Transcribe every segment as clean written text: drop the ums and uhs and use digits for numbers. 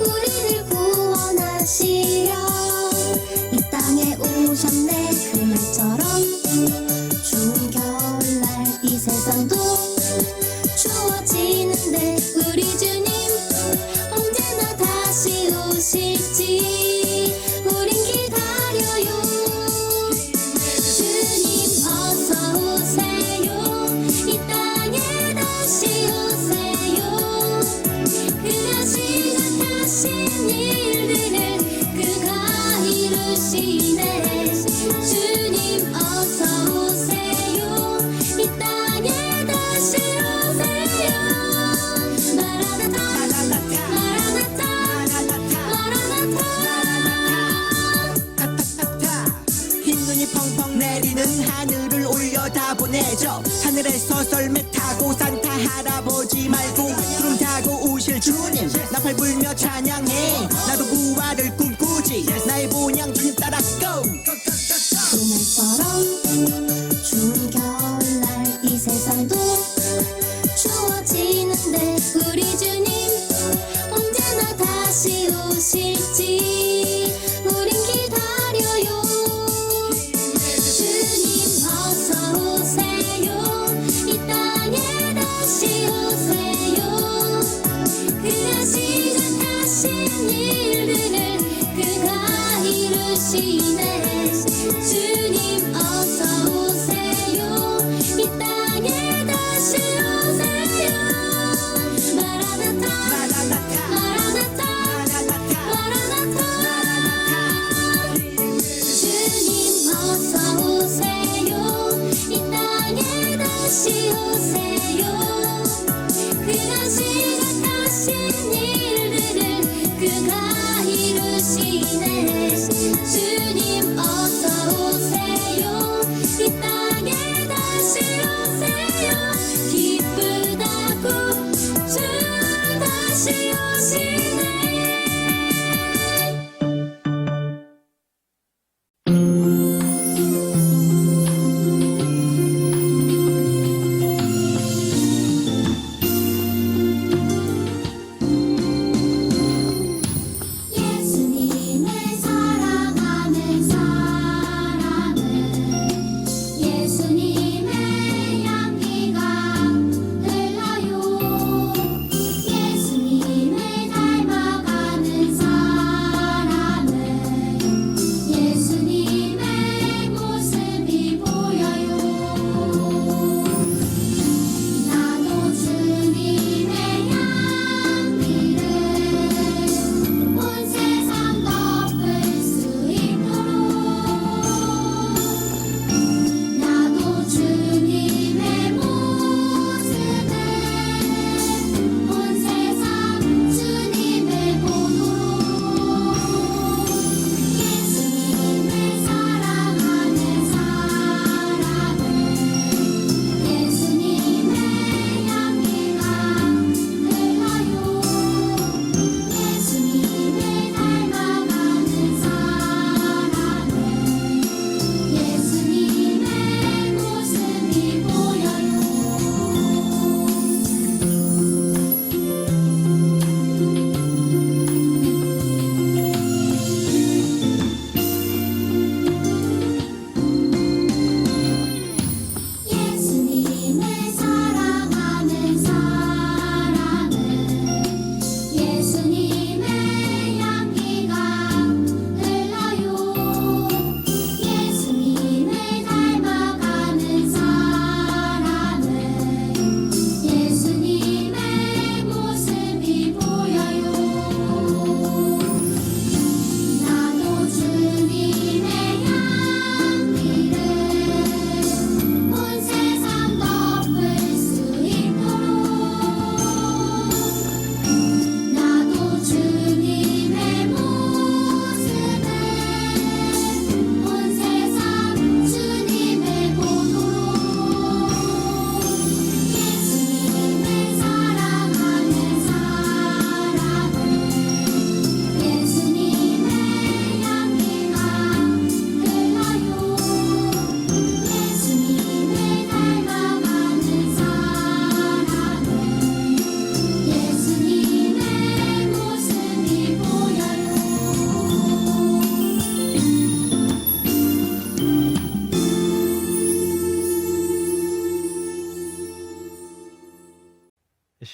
우리를 구원하시려 이 땅에 오셨네. 그날처럼 추운 겨울날 이 세상도 추워지는데 우리 주님 언제나 다시 오실지 우린 기다려요. 주님 어서 오세요. 이 땅에 다시 오세요. 그가 시작하신 일들을 그가 이루시네. 주님 어서 오세요. 이 땅에 다시 오세요. 마라나타 마라나타 마라나타. 흰 눈이 펑펑 내리는 하늘을 올려다보내죠. 하늘에서 썰매 타고 산타 할아버지 말고 구름 타고 오실 주님 나팔 불며 찬양해. 나도 부활을 꿈꾸지. 나의 본향 주님 따라 go. 그날처럼 추운 겨울날 이 세상도 추워지는데 우리 주님 언제나 다시 오실지 우린 기다려요. 주님 어서 오세요. 이 땅에 다시 오세요. 그가 시작하신 일들을 그가 이루시네. 주님 어서 오세요. 이 땅에 다시 오세요. 마라나타 마라나타 마라나타. 주님 어서 오세요. 이 땅에 다시 오세요. 그가 시작하신 일들을 그가 이루시네. 주님 어서 오세요. 이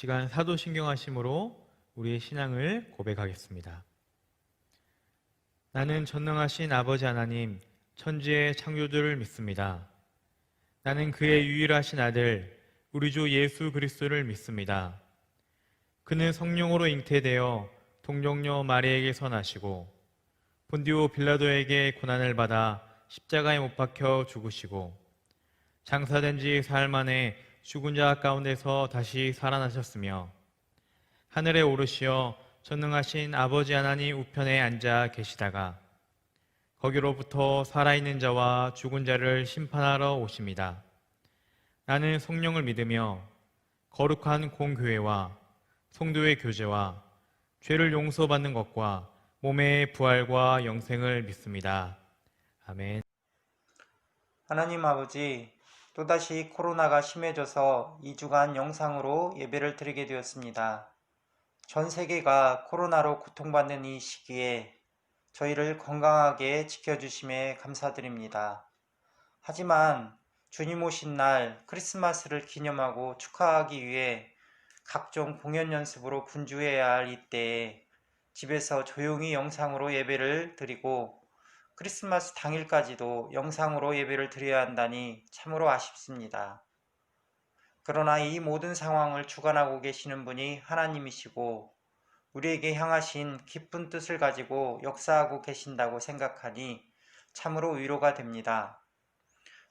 시간 사도신경하심으로 우리의 신앙을 고백하겠습니다. 나는 전능하신 아버지 하나님, 천지의 창조주를 믿습니다. 나는 그의 유일하신 아들, 우리 주 예수 그리스도를 믿습니다. 그는 성령으로 잉태되어 동정녀 마리에게서 나시고 본디오 빌라도에게 고난을 받아 십자가에 못 박혀 죽으시고 장사된 지 사흘 만에 죽은 자 가운데서 다시 살아나셨으며 하늘에 오르시어 전능하신 아버지 하나님 우편에 앉아 계시다가 거기로부터 살아있는 자와 죽은 자를 심판하러 오십니다. 나는 성령을 믿으며 거룩한 공교회와 성도의 교제와 죄를 용서받는 것과 몸의 부활과 영생을 믿습니다. 아멘. 하나님 아버지, 또다시 코로나가 심해져서 2주간 영상으로 예배를 드리게 되었습니다. 전 세계가 코로나로 고통받는 이 시기에 저희를 건강하게 지켜주심에 감사드립니다. 하지만 주님 오신 날 크리스마스를 기념하고 축하하기 위해 각종 공연 연습으로 분주해야 할 이때에 집에서 조용히 영상으로 예배를 드리고 크리스마스 당일까지도 영상으로 예배를 드려야 한다니 참으로 아쉽습니다. 그러나 이 모든 상황을 주관하고 계시는 분이 하나님이시고 우리에게 향하신 깊은 뜻을 가지고 역사하고 계신다고 생각하니 참으로 위로가 됩니다.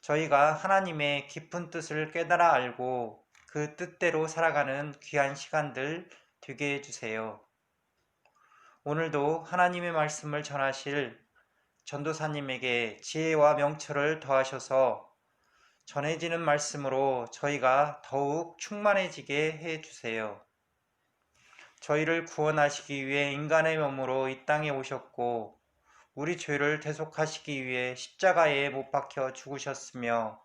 저희가 하나님의 깊은 뜻을 깨달아 알고 그 뜻대로 살아가는 귀한 시간들 되게 해주세요. 오늘도 하나님의 말씀을 전하실 전도사님에게 지혜와 명철을 더하셔서 전해지는 말씀으로 저희가 더욱 충만해지게 해주세요. 저희를 구원하시기 위해 인간의 몸으로 이 땅에 오셨고 우리 죄를 대속하시기 위해 십자가에 못 박혀 죽으셨으며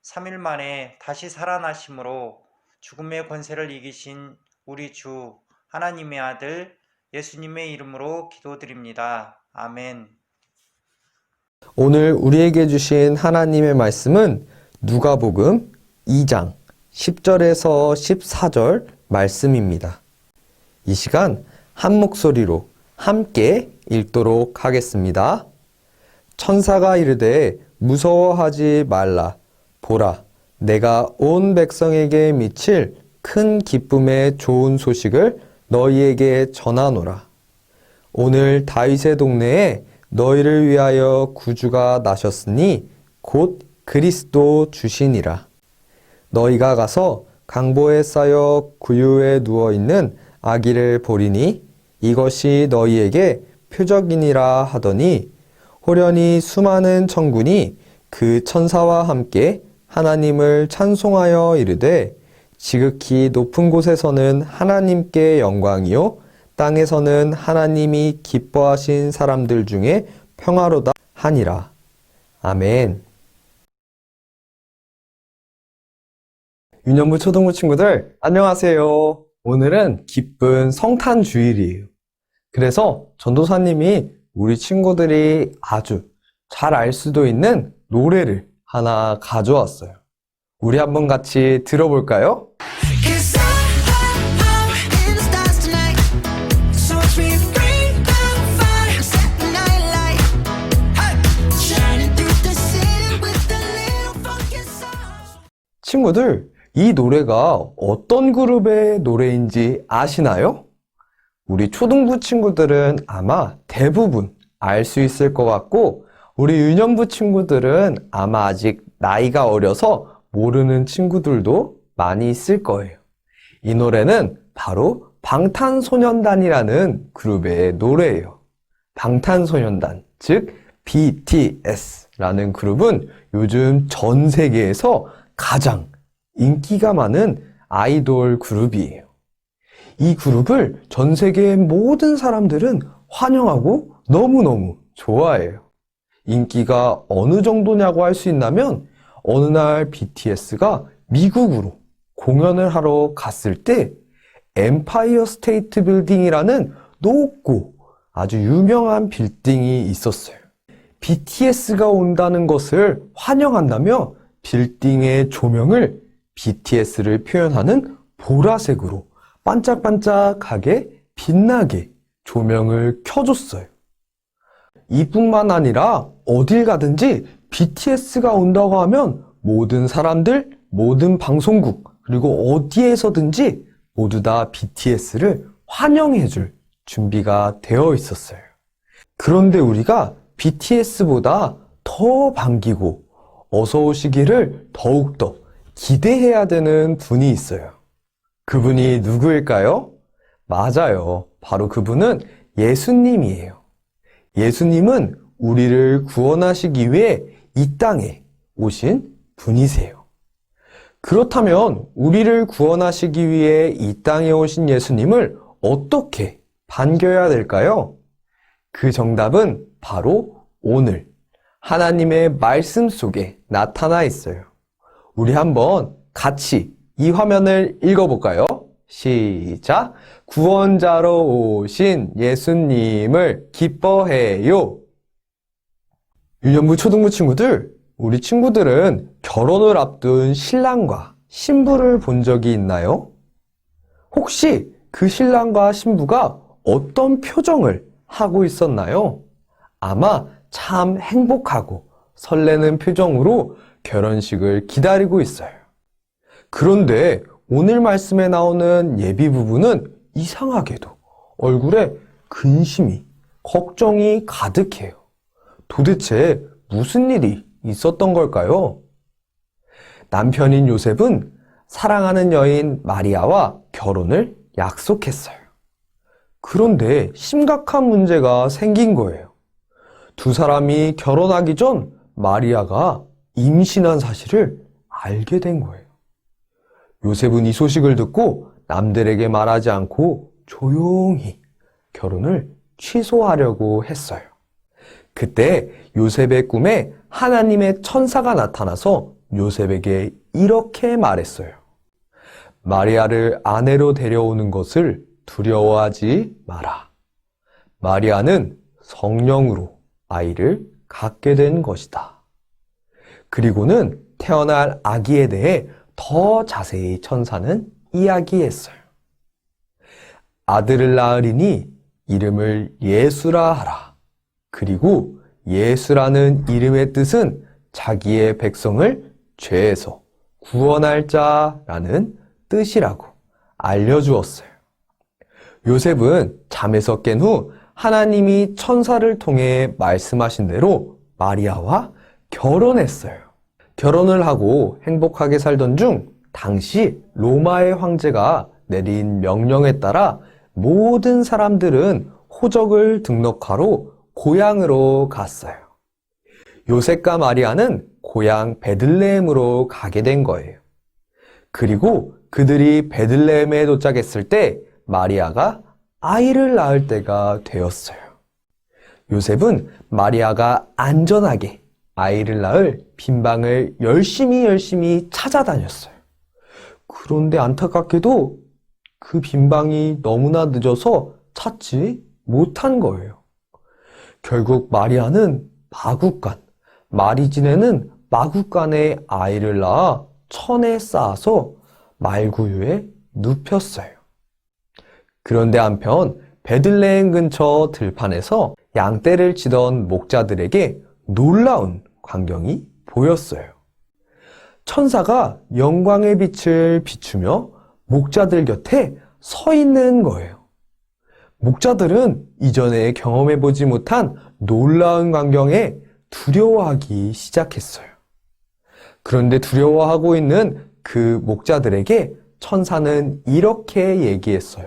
3일 만에 다시 살아나심으로 죽음의 권세를 이기신 우리 주 하나님의 아들 예수님의 이름으로 기도드립니다. 아멘. 오늘 우리에게 주신 하나님의 말씀은 누가복음 2장 10절에서 14절 말씀입니다. 이 시간 한 목소리로 함께 읽도록 하겠습니다. 천사가 이르되 무서워하지 말라. 보라, 내가 온 백성에게 미칠 큰 기쁨의 좋은 소식을 너희에게 전하노라. 오늘 다윗의 동네에 너희를 위하여 구주가 나셨으니 곧 그리스도 주시니라. 너희가 가서 강보에 쌓여 구유에 누워있는 아기를 보리니 이것이 너희에게 표적이니라 하더니 호련히 수많은 천군이 그 천사와 함께 하나님을 찬송하여 이르되 지극히 높은 곳에서는 하나님께 영광이요 땅에서는 하나님이 기뻐하신 사람들 중에 평화로다 하니라. 아멘. 유년부 초등부 친구들 안녕하세요. 오늘은 기쁜 성탄 주일이에요. 그래서 전도사님이 우리 친구들이 아주 잘 알 수도 있는 노래를 하나 가져왔어요. 우리 한번 같이 들어볼까요? 친구들, 이 노래가 어떤 그룹의 노래인지 아시나요? 우리 초등부 친구들은 아마 대부분 알 수 있을 것 같고 우리 유년부 친구들은 아마 아직 나이가 어려서 모르는 친구들도 많이 있을 거예요. 이 노래는 바로 방탄소년단이라는 그룹의 노래예요. 방탄소년단, 즉 BTS라는 그룹은 요즘 전 세계에서 가장 인기가 많은 아이돌 그룹이에요. 이 그룹을 전 세계의 모든 사람들은 환영하고 너무너무 좋아해요. 인기가 어느 정도냐고 할 수 있다면 어느 날 BTS가 미국으로 공연을 하러 갔을 때 엠파이어 스테이트 빌딩이라는 높고 아주 유명한 빌딩이 있었어요. BTS가 온다는 것을 환영한다며 빌딩의 조명을 BTS를 표현하는 보라색으로 반짝반짝하게 빛나게 조명을 켜줬어요. 이뿐만 아니라 어딜 가든지 BTS가 온다고 하면 모든 사람들, 모든 방송국, 그리고 어디에서든지 모두 다 BTS를 환영해줄 준비가 되어 있었어요. 그런데 우리가 BTS보다 더 반기고 어서 오시기를 더욱더 기대해야 되는 분이 있어요. 그분이 누구일까요? 맞아요. 바로 그분은 예수님이에요. 예수님은 우리를 구원하시기 위해 이 땅에 오신 분이세요. 그렇다면 우리를 구원하시기 위해 이 땅에 오신 예수님을 어떻게 반겨야 될까요? 그 정답은 바로 오늘 하나님의 말씀 속에 나타나 있어요. 우리 한번 같이 이 화면을 읽어볼까요? 시작! 구원자로 오신 예수님을 기뻐해요. 유년부 초등부 친구들, 우리 친구들은 결혼을 앞둔 신랑과 신부를 본 적이 있나요? 혹시 그 신랑과 신부가 어떤 표정을 하고 있었나요? 아마 참 행복하고 설레는 표정으로 결혼식을 기다리고 있어요. 그런데 오늘 말씀에 나오는 예비 부부는 이상하게도 얼굴에 근심이, 걱정이 가득해요. 도대체 무슨 일이 있었던 걸까요? 남편인 요셉은 사랑하는 여인 마리아와 결혼을 약속했어요. 그런데 심각한 문제가 생긴 거예요. 두 사람이 결혼하기 전 마리아가 임신한 사실을 알게 된 거예요. 요셉은 이 소식을 듣고 남들에게 말하지 않고 조용히 결혼을 취소하려고 했어요. 그때 요셉의 꿈에 하나님의 천사가 나타나서 요셉에게 이렇게 말했어요. 마리아를 아내로 데려오는 것을 두려워하지 마라. 마리아는 성령으로 아이를 갖게 된 것이다. 그리고는 태어날 아기에 대해 더 자세히 천사는 이야기했어요. 아들을 낳으리니 이름을 예수라 하라. 그리고 예수라는 이름의 뜻은 자기의 백성을 죄에서 구원할 자라는 뜻이라고 알려주었어요. 요셉은 잠에서 깬 후 하나님이 천사를 통해 말씀하신 대로 마리아와 결혼했어요. 결혼을 하고 행복하게 살던 중 당시 로마의 황제가 내린 명령에 따라 모든 사람들은 호적을 등록하러 고향으로 갔어요. 요셉과 마리아는 고향 베들레헴으로 가게 된 거예요. 그리고 그들이 베들레헴에 도착했을 때 마리아가 아이를 낳을 때가 되었어요. 요셉은 마리아가 안전하게 아이를 낳을 빈방을 열심히 찾아다녔어요. 그런데 안타깝게도 그 빈방이 너무나 늦어서 찾지 못한 거예요. 결국 마리아는 마구간, 말이 지내는 마구간에 아이를 낳아 천에 쌓아서 말구유에 눕혔어요. 그런데 한편 베들레헴 근처 들판에서 양떼를 치던 목자들에게 놀라운 광경이 보였어요. 천사가 영광의 빛을 비추며 목자들 곁에 서 있는 거예요. 목자들은 이전에 경험해보지 못한 놀라운 광경에 두려워하기 시작했어요. 그런데 두려워하고 있는 그 목자들에게 천사는 이렇게 얘기했어요.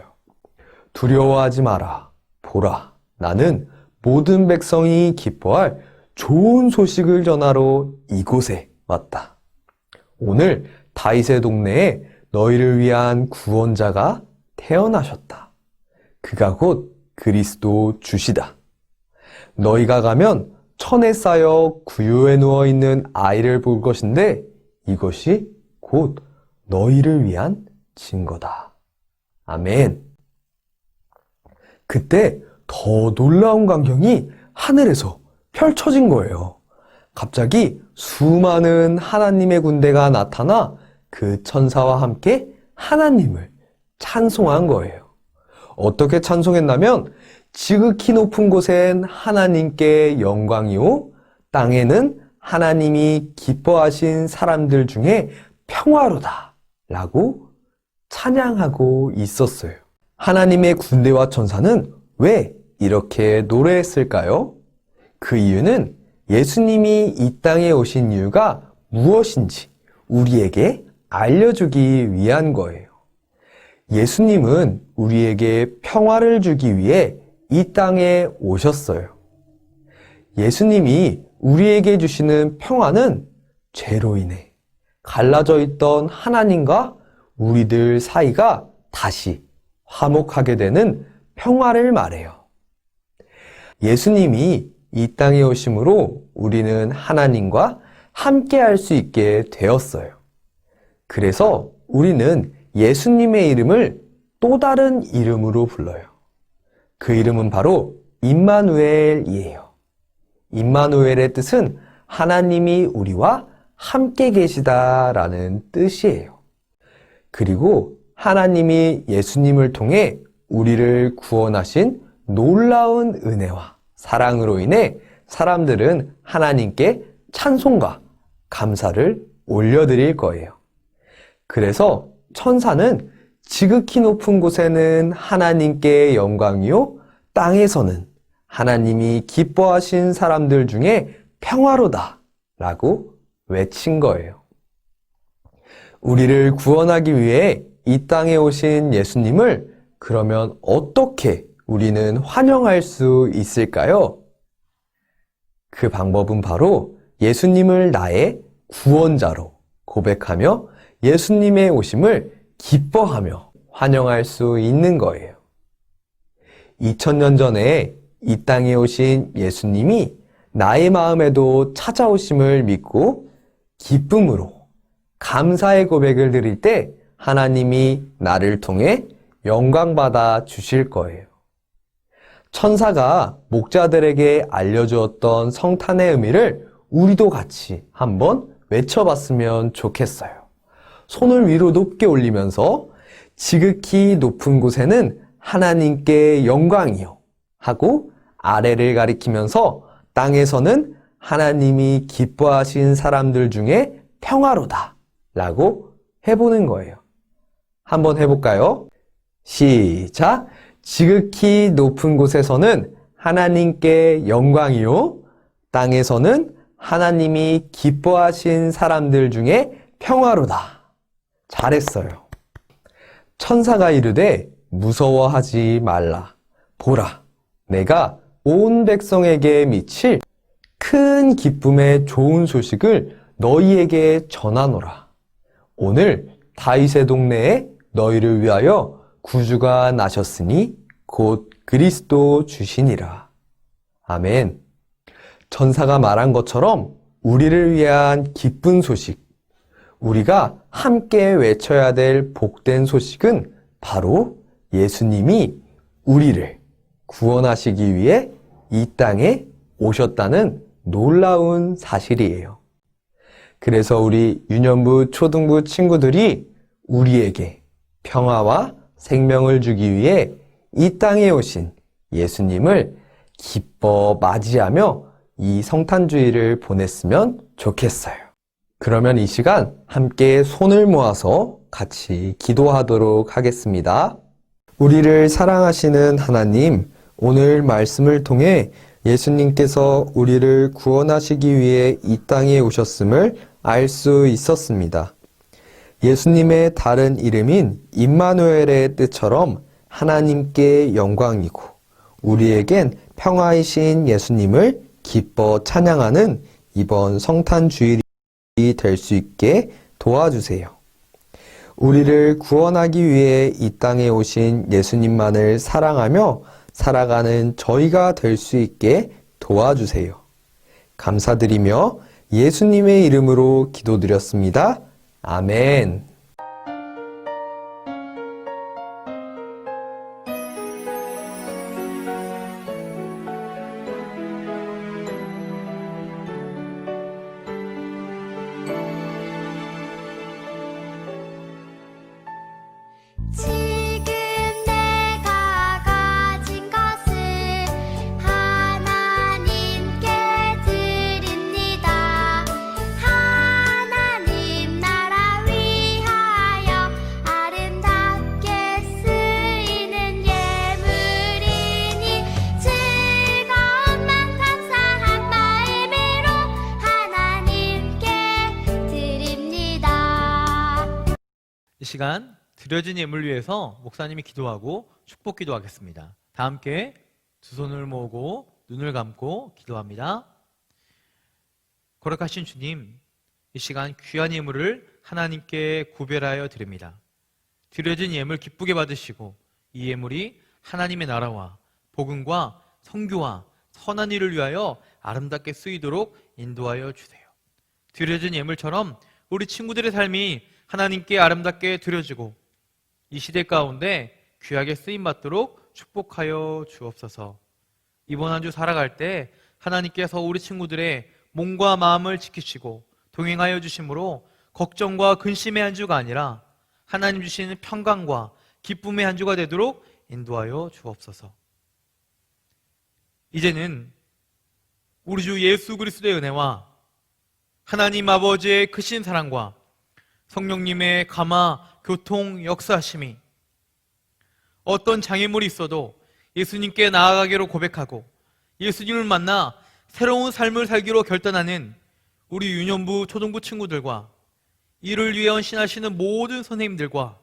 두려워하지 마라. 보라, 나는 모든 백성이 기뻐할 좋은 소식을 전하러 이곳에 왔다. 오늘 다윗의 동네에 너희를 위한 구원자가 태어나셨다. 그가 곧 그리스도 주시다. 너희가 가면 천에 쌓여 구유에 누워있는 아이를 볼 것인데 이것이 곧 너희를 위한 증거다. 아멘. 그때 더 놀라운 광경이 하늘에서 펼쳐진 거예요. 갑자기 수많은 하나님의 군대가 나타나 그 천사와 함께 하나님을 찬송한 거예요. 어떻게 찬송했냐면 지극히 높은 곳엔 하나님께 영광이요 땅에는 하나님이 기뻐하신 사람들 중에 평화로다 라고 찬양하고 있었어요. 하나님의 군대와 천사는 왜 이렇게 노래했을까요? 그 이유는 예수님이 이 땅에 오신 이유가 무엇인지 우리에게 알려주기 위한 거예요. 예수님은 우리에게 평화를 주기 위해 이 땅에 오셨어요. 예수님이 우리에게 주시는 평화는 죄로 인해 갈라져 있던 하나님과 우리들 사이가 다시 화목하게 되는 평화를 말해요. 예수님이 이 땅에 오심으로 우리는 하나님과 함께 할 수 있게 되었어요. 그래서 우리는 예수님의 이름을 또 다른 이름으로 불러요. 그 이름은 바로 임마누엘이에요. 임마누엘의 뜻은 하나님이 우리와 함께 계시다라는 뜻이에요. 그리고 하나님이 예수님을 통해 우리를 구원하신 놀라운 은혜와 사랑으로 인해 사람들은 하나님께 찬송과 감사를 올려드릴 거예요. 그래서 천사는 지극히 높은 곳에는 하나님께 영광이요 땅에서는 하나님이 기뻐하신 사람들 중에 평화로다 라고 외친 거예요. 우리를 구원하기 위해 이 땅에 오신 예수님을 그러면 어떻게 우리는 환영할 수 있을까요? 그 방법은 바로 예수님을 나의 구원자로 고백하며 예수님의 오심을 기뻐하며 환영할 수 있는 거예요. 2000년 전에 이 땅에 오신 예수님이 나의 마음에도 찾아오심을 믿고 기쁨으로 감사의 고백을 드릴 때 하나님이 나를 통해 영광받아 주실 거예요. 천사가 목자들에게 알려주었던 성탄의 의미를 우리도 같이 한번 외쳐봤으면 좋겠어요. 손을 위로 높게 올리면서 지극히 높은 곳에는 하나님께 영광이요 하고 아래를 가리키면서 땅에서는 하나님이 기뻐하신 사람들 중에 평화로다 라고 해보는 거예요. 한번 해볼까요? 시작! 지극히 높은 곳에서는 하나님께 영광이요 땅에서는 하나님이 기뻐하신 사람들 중에 평화로다. 잘했어요. 천사가 이르되 무서워하지 말라. 보라, 내가 온 백성에게 미칠 큰 기쁨의 좋은 소식을 너희에게 전하노라. 오늘 다윗의 동네에 너희를 위하여 구주가 나셨으니 곧 그리스도 주시니라. 아멘. 천사가 말한 것처럼 우리를 위한 기쁜 소식, 우리가 함께 외쳐야 될 복된 소식은 바로 예수님이 우리를 구원하시기 위해 이 땅에 오셨다는 놀라운 사실이에요. 그래서 우리 유년부, 초등부 친구들이 우리에게 평화와 생명을 주기 위해 이 땅에 오신 예수님을 기뻐 맞이하며 이 성탄주의를 보냈으면 좋겠어요. 그러면 이 시간 함께 손을 모아서 같이 기도하도록 하겠습니다. 우리를 사랑하시는 하나님, 오늘 말씀을 통해 예수님께서 우리를 구원하시기 위해 이 땅에 오셨음을 알 수 있었습니다. 예수님의 다른 이름인 임마누엘의 뜻처럼 하나님께 영광이고 우리에겐 평화이신 예수님을 기뻐 찬양하는 이번 성탄 주일이 될 수 있게 도와주세요. 우리를 구원하기 위해 이 땅에 오신 예수님만을 사랑하며 살아가는 저희가 될 수 있게 도와주세요. 감사드리며 예수님의 이름으로 기도드렸습니다. 아멘. 지금 시간 드려진 예물 위해서 목사님이 기도하고 축복 기도하겠습니다. 다 함께 두 손을 모으고 눈을 감고 기도합니다. 거룩하신 주님, 이 시간 귀한 예물을 하나님께 구별하여 드립니다. 드려진 예물 기쁘게 받으시고 이 예물이 하나님의 나라와 복음과 선교와 선한 일을 위하여 아름답게 쓰이도록 인도하여 주세요. 드려진 예물처럼 우리 친구들의 삶이 하나님께 아름답게 드려지고 이 시대 가운데 귀하게 쓰임받도록 축복하여 주옵소서. 이번 한 주 살아갈 때 하나님께서 우리 친구들의 몸과 마음을 지키시고 동행하여 주심으로 걱정과 근심의 한 주가 아니라 하나님 주시는 평강과 기쁨의 한 주가 되도록 인도하여 주옵소서. 이제는 우리 주 예수 그리스도의 은혜와 하나님 아버지의 크신 사랑과 성령님의 감화, 교통, 역사하심이 어떤 장애물이 있어도 예수님께 나아가기로 고백하고 예수님을 만나 새로운 삶을 살기로 결단하는 우리 유년부, 초등부 친구들과 이를 위해 헌신하시는 모든 선생님들과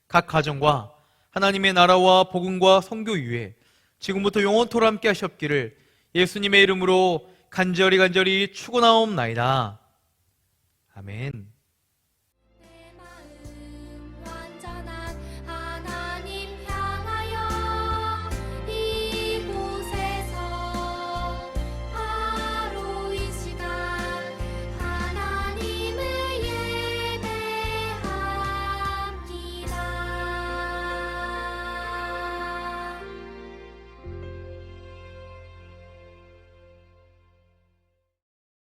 각 가정과 하나님의 나라와 복음과 선교 위에 지금부터 영원토록 함께 하시옵기를 예수님의 이름으로 간절히 축원하옵나이다. 아멘.